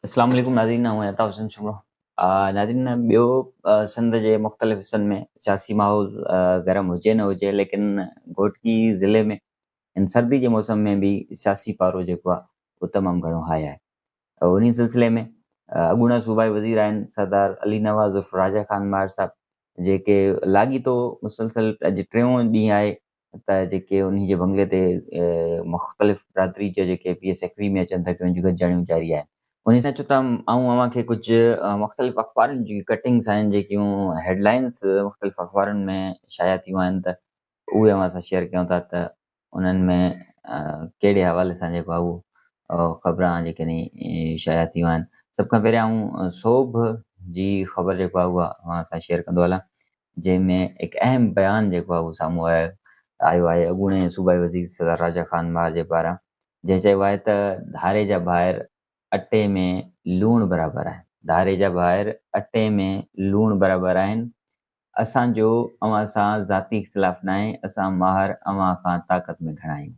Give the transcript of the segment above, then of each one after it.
अस्सलाम वालेकुम नाज़रीन, आऊं अता हुसैन शुमरो। नाज़रीन ॿियो सिंध जे मुख़्तलिफ़ हिस्सनि में सियासी माहौल गरम हुजे न हुजे, लेकिन घोटकी ज़िले में इन सर्दी जे मौसम में भी सियासी पारो जेको आहे उहो तमामु घणो हाइ आहे। उन्ही सिलसिले में अॻूणा सूबाई वज़ीर आहिनि सरदार अली नवाज़ उर्फ़ राजा खान मार साहिबु, जेके लाॻीतो मुसलसल अॼु टियों ॾींहुं आहे त जेके उन्ही जे बंगले ते मुख़्तलिफ़ बिरादरी जा जेके PSX में अचनि था कि उनजी गॾिजाणियूं जारी आहिनि। उन सां चो त आऊं अव्हांखे कुझु मुख़्तलिफ़ अख़बारुनि जी कटिंग्स आहिनि जेकियूं हेडलाइंस मुख़्तलिफ़ अख़बारुनि में शाया थियूं आहिनि, त उहे अव्हां सां शेयर कयूं था त उन्हनि में कहिड़े हवाले सां जेको आहे उहो ख़बरां जेके शाया थियूं आहिनि। सभ खां पहिरियां आऊं सोभ जी ख़बर जेको आहे उहा अव्हां सां शेयर कंदो हलां, जंहिंमें हिकु अहम बयानु जेको आहे उहो साम्हूं आयो आहे अॻूणे सूबाई वज़ीर सरदार राजा खान मार जे पारां, जंहिं चयो आहे त धारे जा ॿाहिरि अटे में लूणु बराबरि आहे। धारे जा ॿाहिरि अटे में लूणु बराबरि आहिनि। असांजो अव्हां सां ज़ाती इख़्तिलाफ़ न आहे, असां माहिर अव्हां खां ताक़त में घणा आहियूं।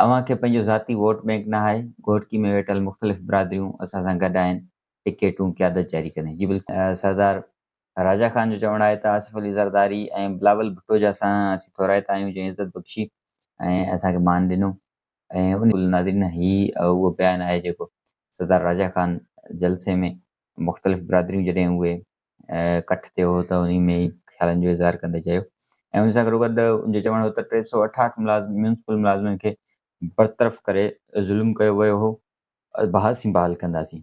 अव्हांखे पंहिंजो ज़ाती वोट बैंक न आहे। घोटकी में वेठल मुख़्तलिफ़ बिरादरियूं असां सां गॾु आहिनि, टिकेटूं क़यादत जारी कंदे। जी बिल्कुलु, सरदार राजा खान जो चवणु आहे त आसिफ़ अली ज़रदारी ऐं बिलावल भुट्टो जा असीं थोराइता आहियूं, जंहिं इज़त बख़्शी ऐं असांखे मान ॾिनो। ऐं उन नाज़रीन उहो बयानु आहे जेको सरदार राजा खान जलसे में मुख़्तलिफ़ बिरादरियूं जॾहिं उहे कठु थियो हो त उन में ई ख़्यालनि जो इज़हार कंदे चयो। ऐं उन सां गॾो गॾु उनजो चवणु हो त 368 म्यूनिसिपल मुलाज़िमनि खे बरतरफ़ करे ज़ुल्म कयो वियो हो, बहासी बहाल कंदासीं।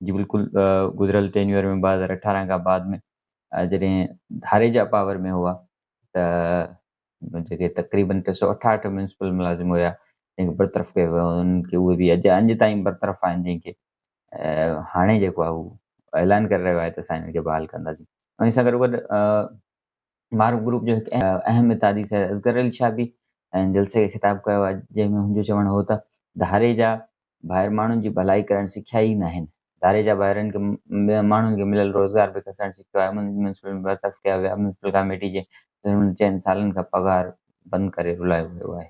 जी बिल्कुलु, गुज़िरियल टेन्यूअर में 2018 खां बाद में जॾहिं धारे जा पावर में हुआ त जेके तक़रीबन 368 म्यूनिसिपल मुलाज़िम हुया जंहिंखे बरतरफ़ कयो वियो, उन्हनि खे उहे बि अॼु ताईं बरतरफ़ आहिनि, जंहिंखे हाणे जेको आहे उहो ऐलान करे रहियो आहे त असां हिननि खे बहाल कंदासीं। उन सां गॾो गॾु मारूफ ग्रुप जो हिकु अहम इतादी सैद असगर अली शाह बि ऐं जलसे खे ख़िताबु कयो आहे, जंहिंमें हुनजो चवणु हो त धारे जा ॿाहिरि माण्हुनि जी भलाई करणु सिखिया ई न आहिनि। धारे जा ॿाहिरनि खे माण्हुनि खे मिलियल रोज़गार बि कसणु सिखियो आहे। म्यूनिसिपल बरतरफ़ कया विया। म्यूनिसिपल कमेटी जे 3 सालनि खां पघार बंदि करे रुलायो वियो आहे।